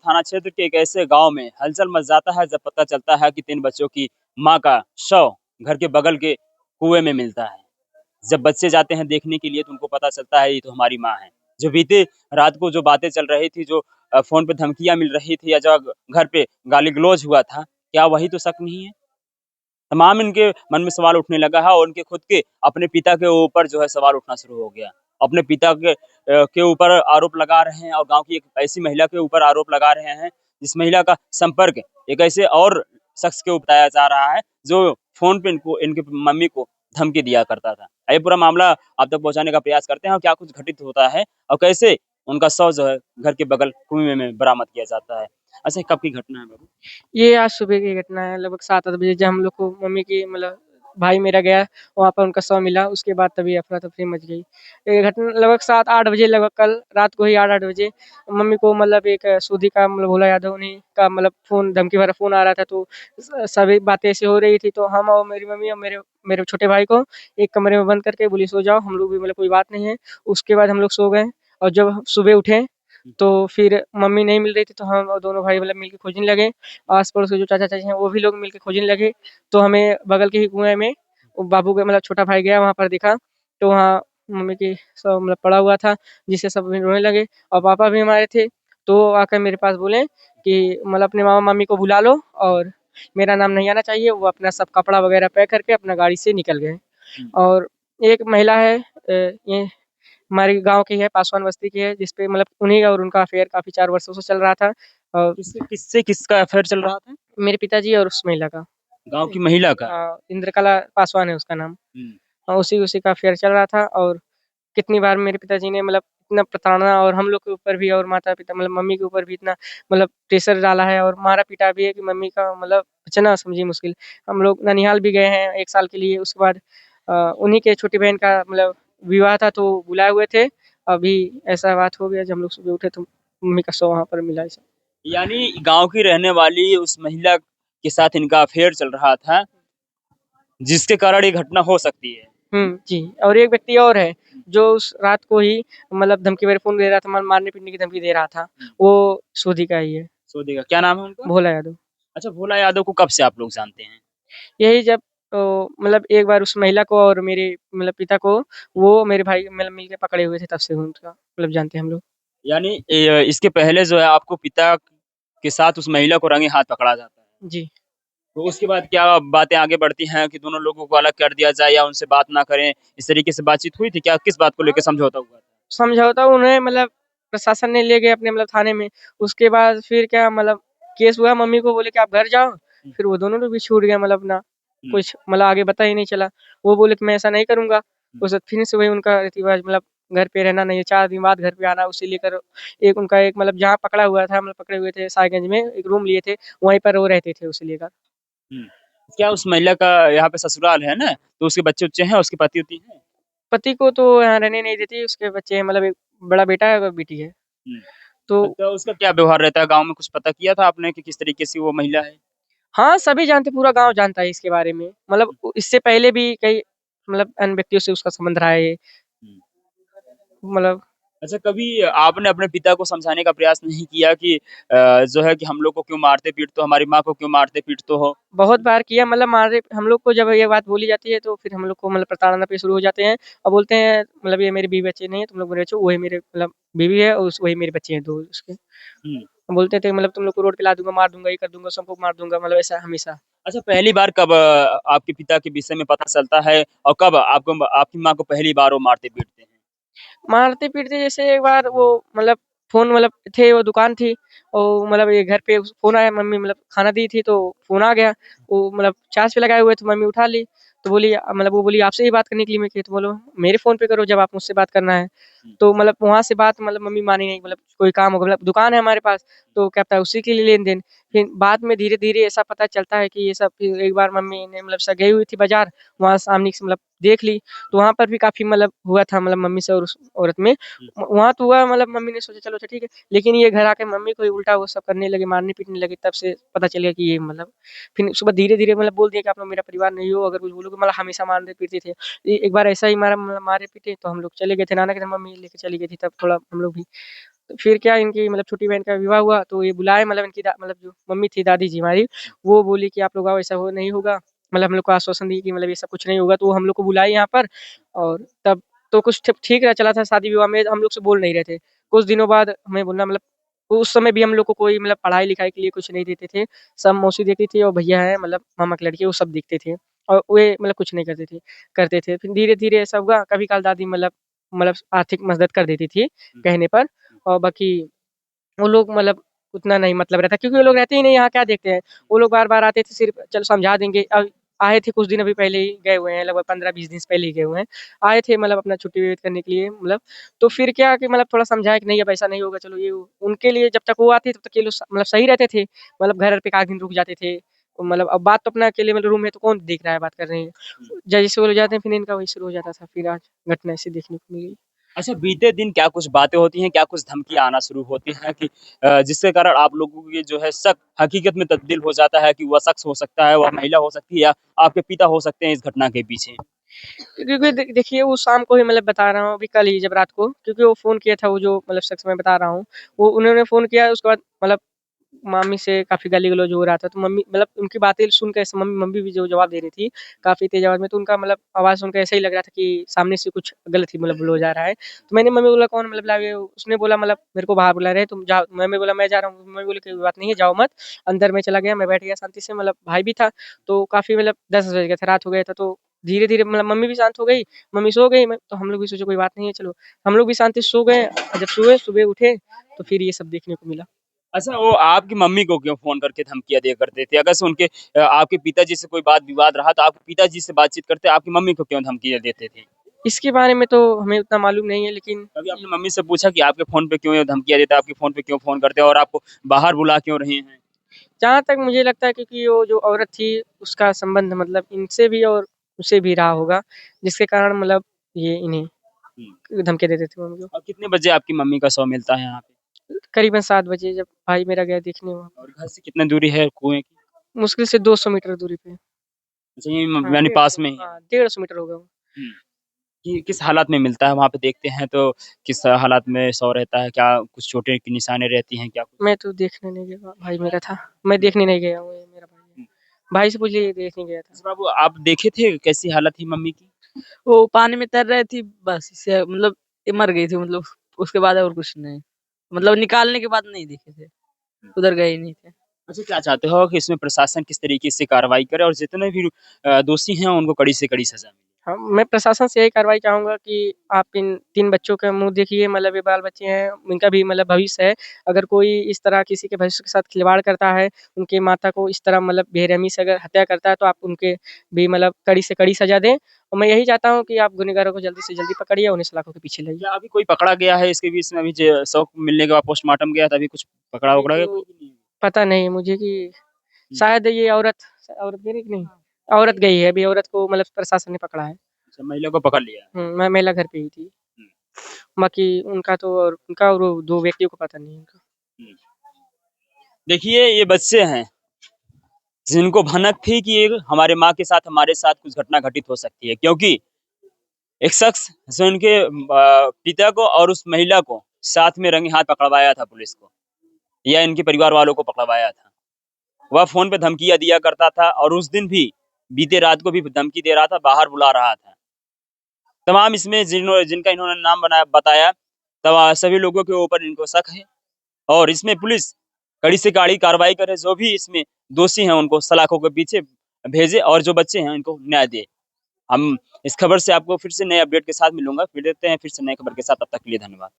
थाना क्षेत्र के एक ऐसे गांव में हलचल मच जाता है जब पता चलता है कि 3 बच्चों की मां का शव घर के बगल के कुएं में मिलता है। जब बच्चे जाते हैं देखने के लिए तो उनको पता चलता है ये तो हमारी माँ है। जो बीते रात को जो बातें चल रही थी, जो फ़ोन पे धमकियाँ मिल रही थी या जो घर पे गाली-गलौज हुआ था, क्या वही तो शक नहीं है? तमाम इनके मन में सवाल उठने लगा है और उनके खुद के अपने पिता के ऊपर जो है सवाल उठना शुरू हो गया। अपने पिता के ऊपर आरोप लगा रहे हैं और गाँव की एक ऐसी महिला के ऊपर आरोप लगा रहे हैं, जिस महिला का संपर्क एक ऐसे और शख्स के बताया जा रहा है, जो फ़ोन पे इनको इनकी मम्मी को धमकी दिया करता था। ये पूरा मामला आप तक पहुँचाने का प्रयास करते हैं और क्या कुछ घटित होता है और कैसे उनका शव जो है घर के बगल कुएँ में बरामद किया जाता है। अच्छा, कब की घटना है बाबू? ये आज सुबह की घटना है लगभग 7-8 बजे जब हम लोग को मम्मी की मतलब भाई मेरा गया, वहाँ पर उनका शव मिला, उसके बाद तभी अफ़रा-तफ़री मच गई। ये घटना लगभग 7-8 बजे लगभग कल रात को ही 8-8 बजे मम्मी को मतलब एक सूदी का मतलब भोला यादव उन्हीं का मतलब फ़ोन धमकी भरा फ़ोन आ रहा था तो सभी बातें ऐसी हो रही थी तो हम और मेरी मम्मी और मेरे मेरे छोटे भाई को एक कमरे में बंद करके बोली सो जाओ, हम लोग भी मतलब कोई बात नहीं है। उसके बाद हम लोग सो गए और जब हम सुबह उठे तो फिर मम्मी नहीं मिल रही थी तो हम और दोनों भाई मतलब मिलके खोजने लगे। आस-पड़ोस के जो चाचा-चाची हैं वो भी लोग मिलके खोजने लगे। तो हमें बगल के ही कुएँ में वो बाबू का मतलब छोटा भाई गया वहाँ पर देखा, तो वहाँ मम्मी की शव मतलब पड़ा हुआ था, जिससे सब भी रोने लगे और पापा भी हमारे थे, तो वो आकर मेरे पास बोले कि मतलब अपने मामा-मामी को बुला लो और मेरा नाम नहीं आना चाहिए। वो अपना सब कपड़ा वगैरह पैक करके अपना गाड़ी से निकल गए। हुँ। और एक महिला है ये हमारे गाँव की है, पासवान बस्ती की है, जिस पे मतलब उन्हीं और उनका अफ़ेयर काफ़ी 4 वर्षों से चल रहा था। और किससे किसका अफ़ेयर चल रहा था? मेरे पिताजी और उस महिला का। गाँव की महिला का? इंद्रकला पासवान है उसका नाम। हुँ। उसी उसी का अफ़ेयर चल रहा था और कितनी बार मेरे पिताजी ने मतलब इतना प्रताड़ना और हम लोग के ऊपर भी और माता-पिता मतलब मम्मी के ऊपर भी इतना मतलब प्रेशर डाला है और मारा-पीटा भी है कि मम्मी का मतलब बचना समझिए मुश्किल। हम लोग ननिहाल भी गए हैं 1 साल के लिए, उसके बाद उन्हीं के छोटी बहन का मतलब विवाह था तो बुलाए हुए थे। अभी ऐसा बात हो गया जब हम लोग सुबह उठे तो मम्मी का शव वहाँ पर मिला ऐसा। यानी गाँव की रहने वाली उस महिला के साथ इनका अफ़ेयर चल रहा था, जिसके कारण ये घटना हो सकती है। जी। और एक व्यक्ति और है, जो उस रात को ही मतलब धमकी भरे फ़ोन दे रहा था, मारने-पीटने की धमकी दे रहा था। वो सोधी का ही है, सोधी का क्या नाम है उनका? भोला यादव। अच्छा, भोला यादव को कब से आप लोग जानते हैं? यही जब मतलब एक बार उस महिला को और मेरे मतलब पिता को वो मेरे भाई मतलब मिलके पकड़े हुए थे तब से उनका मतलब जानते हैं हम लोग। यानी इसके पहले जो है आपको पिता के साथ उस महिला को रंगे हाथ पकड़ा जाता है। जी। तो उसके बाद क्या बातें आगे बढ़ती हैं कि दोनों लोगों को अलग कर दिया जाए या उनसे बात ना करें, इस तरीके से बातचीत हुई थी क्या? किस बात को लेके समझौता हुआ था? समझौता उन्हें मतलब प्रशासन ने ले गए अपने मतलब थाने में। उसके बाद फिर क्या मतलब केस हुआ मम्मी को बोले कि आप घर जाओ, हुँ, फिर वो दोनों लोग भी छूट गए मतलब अपना हुँ, कुछ मतलब आगे पता ही नहीं चला। वो बोले कि मैं ऐसा नहीं करूँगा। हुँ, उस फिर से वही उनका रीति-रिवाज मतलब घर पे रहना नहीं है, 4 दिन बाद घर पे आना उसे लेकर एक उनका एक मतलब जहाँ पकड़ा हुआ था मतलब पकड़े हुए थे साहिबगंज में एक रूम लिए थे, वहीं पर वो रहते थे उसे लेकर। हुँ। क्या उस महिला का यहाँ पे ससुराल है ना? तो उसके बच्चे-वच्चे हैं, उसके पति-वति हैं? पति को तो यहाँ रहने नहीं देती, उसके बच्चे हैं मतलब एक बड़ा बेटा है और बेटी है। हुँ। तो तो उसका क्या व्यवहार रहता है गाँव में कुछ पता किया था आपने कि किस तरीके से वो महिला है? हाँ, सभी जानते पूरा गाँव जानता है इसके बारे में। मतलब इससे पहले भी कई मतलब अन्य व्यक्तियों से उसका संबंध रहा है ये। हुँ। मतलब अच्छा, कभी आपने अपने पिता को समझाने का प्रयास नहीं किया कि जो है कि हम लोग को क्यों मारते-पीटते हो, हमारी माँ को क्यों मारते-पीटते हो? बहुत बार किया मतलब मारे हम लोग को जब ये बात बोली जाती है तो फिर हम लोग को मतलब प्रताड़ना पे शुरू हो जाते हैं और बोलते हैं मतलब ये मेरे बीवी-बच्चे नहीं है, तुम लोग मेरे बच्चे हो, वही मेरे मतलब बीवी है और वही मेरे बच्चे हैं 2 उसके। हुँ। बोलते थे मतलब तुम लोग को रोड पे ला दूँगा, मार दूँगा, ये कर दूँगा, सबको मार दूँगा मतलब ऐसा हमेशा। अच्छा, पहली बार कब आपके पिता के विषय में पता चलता है और कब आपको आपकी माँ को पहली बार वो मारते-पीटते हैं? मारते-पीटते जैसे एक बार वो मतलब फ़ोन मतलब थे वो दुकान थी और मतलब ये घर पे फ़ोन आया मम्मी मतलब खाना दी थी तो फ़ोन आ गया। वो मतलब चार्ज पे लगाए हुए थे मम्मी उठा ली। तो बोली मतलब वो बोली आपसे ही बात करने के लिए मैं की तो बोलो मेरे फ़ोन पे करो जब आप मुझसे बात करना है। हुँ, तो मतलब वहाँ से बात मतलब मम्मी मानी नहीं मतलब कोई काम होगा मतलब दुकान है हमारे पास तो क्या पता है उसी के लिए लेन-देन। फिर बाद में धीरे-धीरे ऐसा पता चलता है कि ये सब फिर एक बार मम्मी ने मतलब गई हुई थी बाज़ार, वहाँ सामने से मतलब देख ली। तो वहाँ पर भी काफ़ी मतलब हुआ था मतलब मम्मी से और उस औरत में। हुँ, वहाँ तो हुआ मतलब मम्मी ने सोचा चलो अच्छा ठीक है, लेकिन ये घर आके मम्मी को ही उल्टा वो सब करने लगे, मारने-पीटने लगे तब से पता चल गया कि ये मतलब फिर सुबह धीरे-धीरे मतलब बोल दिया कि आप लोग मेरा परिवार नहीं हो, अगर कुछ बोलोगे मतलब हमेशा मारते-पीटते थे। एक बार ऐसा ही मारा मारे-पीटे तो हम लोग चले गए थे, नाना के घर मम्मी लेके चली गई थी तब थोड़ा हम लोग भी तो फिर क्या इनकी मतलब छोटी बहन का विवाह हुआ तो ये बुलाए मतलब इनकी मतलब जो मम्मी थी दादी जी हमारी, वो बोली कि आप लोग आओ, ऐसा हो नहीं होगा। मतलब हम लोग को आश्वासन दी कि मतलब ये सब कुछ नहीं होगा, तो वो हम लोग को बुलाई यहाँ पर। और तब तो कुछ ठीक रहा चला था शादी विवाह में, हम लोग से बोल नहीं रहे थे। कुछ दिनों बाद हमें बोलना मतलब उस समय भी हम लोग को कोई मतलब पढ़ाई लिखाई के लिए कुछ नहीं देते थे। सब मौसी देखती थी और भैया है मतलब मामा के लड़के, वो सब देखते थे और वे मतलब कुछ नहीं करते थे। फिर धीरे धीरे ऐसा हुआ, कभी काल दादी मतलब आर्थिक मदद कर देती थी कहने पर। और बाकी वो लोग मतलब उतना नहीं मतलब रहता, क्योंकि वो लोग रहते ही नहीं यहाँ, क्या देखते हैं। वो लोग बार-बार आते थे, सिर्फ चलो समझा देंगे। अब आए थे कुछ दिन अभी पहले ही गए हुए हैं, लगभग 15-20 दिन से पहले ही गए हुए हैं। आए थे मतलब अपना छुट्टी व्यतीत करने के लिए मतलब, तो फिर क्या कि मतलब थोड़ा समझाया कि नहीं अब ऐसा नहीं होगा, चलो ये वो उनके लिए जब तक वो आते तब तक ये लोग मतलब सही रहते थे। मतलब घर पे 1 दिन रुक जाते थे। मतलब अब बात तो अपना अकेले मतलब रूम में तो कौन देख रहा है, बात कर रहे हैं। जैसे वो लोग जाते हैं फिर इनका वही शुरू हो जाता था, फिर आज घटना ऐसी देखने को मिली। अच्छा, बीते दिन क्या कुछ बातें होती हैं, क्या कुछ धमकियाँ आना शुरू होती हैं कि जिसके कारण आप लोगों की जो है शक हकीकत में तब्दील हो जाता है कि वह शख्स हो सकता है, वह महिला हो सकती है या आपके पिता हो सकते हैं इस घटना के पीछे? क्योंकि देखिए वो शाम को ही मतलब बता रहा हूँ, अभी कल ही जब रात को, क्योंकि वो फ़ोन किया था, वो जो मतलब शख्स मैं बता रहा हूँ, वो उन्होंने फ़ोन किया, उसके बाद मतलब मामी से काफ़ी गाली-गलौज हो रहा था, तो मम्मी मतलब उनकी बातें सुन के ऐसे मम्मी मम्मी भी जो जवाब दे रही थी, काफ़ी तेज़ आवाज़ में, तो उनका मतलब आवाज़ सुन के ऐसा ही लग रहा था कि सामने से कुछ गलत ही मतलब बोला जा रहा है। तो मैंने मम्मी को बोला कौन मतलब लाए हो? उसने बोला मतलब मेरे को बाहर बुला रहे हैं, तुम जाओ। मम्मी बोला मैं जा रहा हूँ। मम्मी बोली कोई बात नहीं है, जाओ मत। अंदर मैं चला गया, मैं बैठ गया शांति से, मतलब भाई भी था, तो काफ़ी मतलब 10 बज गया था, रात हो गया था, तो धीरे-धीरे मतलब मम्मी भी शांत हो गई, मम्मी सो गई, मैं तो हम लोग भी सोचे कोई बात नहीं है, चलो हम लोग भी शांति से सो गए। और जब सोए, सुबह उठे, तो फिर ये सब देखने को मिला। अच्छा, वो आपकी मम्मी को क्यों फ़ोन करके धमकियाँ दिया करते थे? अगर से उनके आपके पिताजी से कोई वाद-विवाद रहा तो आपके पिताजी से बातचीत करते, आपकी मम्मी को क्यों धमकियाँ देते थे? इसके बारे में तो हमें उतना मालूम नहीं है, लेकिन कभी आपने मम्मी से पूछा कि आपके फ़ोन पे क्यों ये धमकियाँ देता है, आपके फ़ोन पे क्यों फ़ोन करते हैं और आपको बाहर बुला क्यों रहे हैं? जहाँ तक मुझे लगता है, क्योंकि वो जो औरत थी उसका संबंध मतलब इनसे भी और उससे भी रहा होगा, जिसके कारण मतलब ये इन्हें हुँ। धमकी देते थे मम्मी को। और कितने बजे आपकी मम्मी का शव मिलता है यहाँ पे? करीबन 7 बजे जब भाई मेरा गया देखने वहाँ और पर। घर से कितनी दूरी है कुएँ की? मुश्किल से 200 मीटर दूरी पे। अच्छा, यही हाँ, यानी पास 150 में ही है। हाँ, 150 मीटर होगा वो। हुँ। कि किस हालात में मिलता है वहाँ पे देखते हैं तो किस हालात में शव रहता है? क्या कुछ चोटें की निशानें रहती हैं क्या कुछ? मैं तो देखने नहीं गया, भाई मेरा था। मैं हुँ, देखने नहीं गया हूँ, ये मेरा भाई है। हुँ। भाई से पूछिए, ये देखने गया था। अच्छा बाबू आप देखे थे कैसी हालत थी मम्मी की? वो पानी में तैर रही थी, बस इससे मतलब ये मर गई थी, मतलब उसके बाद और कुछ नहीं। मतलब निकालने के बाद नहीं दिखे थे, हुँ। उधर गए ही नहीं थे। अच्छा क्या चाहते हो कि इसमें प्रशासन किस तरीके से कार्रवाई करे और जितने भी दोषी हैं उनको कड़ी से कड़ी सज़ा मिले? हाँ, मैं प्रशासन से यही कार्रवाई चाहूँगा कि आप इन 3 बच्चों का मुँह देखिए, मतलब ये बाल-बच्चे हैं, इनका भी मतलब भविष्य है। अगर कोई इस तरह किसी के भविष्य के साथ खिलवाड़ करता है, उनकी माता को इस तरह मतलब बेरहमी से अगर हत्या करता है, तो आप उनके भी मतलब कड़ी से कड़ी सज़ा दें। और मैं यही चाहता हूँ कि आप गुनहगारों को जल्दी से जल्दी पकड़िए, उन्हें सलाखों के पीछे लाइए। क्या अभी कोई पकड़ा गया है इसके बीच में अभी शव मिलने के बाद पोस्टमार्टम गया था अभी कुछ अभी पकड़ा-वकड़ा गया कोई तो कि नहीं? पता नहीं है मुझे कि हुँ, शायद ये औरत गई कि नहीं? औरत गई है, अभी औरत को मतलब प्रशासन ने पकड़ा है। अच्छा महिला को पकड़ लिया है। मैं महिला घर पे ही थी। हुँ, बाकी उनका और वो 2 व्यक्तियों को पता नहीं है उनका। हुँ। देखिए ये बच्चे हैं जिनको भनक थी कि ये हमारे माँ के साथ, हमारे साथ कुछ घटना घटित हो सकती है क्योंकि एक शख्स जो इनके पिता को और उस महिला को साथ में रंगे हाथ पकड़वाया था पुलिस को या इनके परिवार वालों को पकड़वाया था। वह फ़ोन पे धमकियाँ दिया करता था और उस दिन भी बीते रात को भी धमकी दे रहा था, बाहर बुला रहा था। तमाम इसमें जिनका इन्होंने नाम बताया, सभी लोगों के ऊपर इनको शक है और इसमें पुलिस कड़ी से कड़ी कार्रवाई करे, जो भी इसमें दोषी हैं उनको सलाखों के पीछे भेजे और जो बच्चे हैं इनको न्याय दे। हम इस खबर से आपको फिर से नए अपडेट के साथ मिलूँगा, फिर देते हैं फिर से नई खबर के साथ, तब तक के लिए धन्यवाद।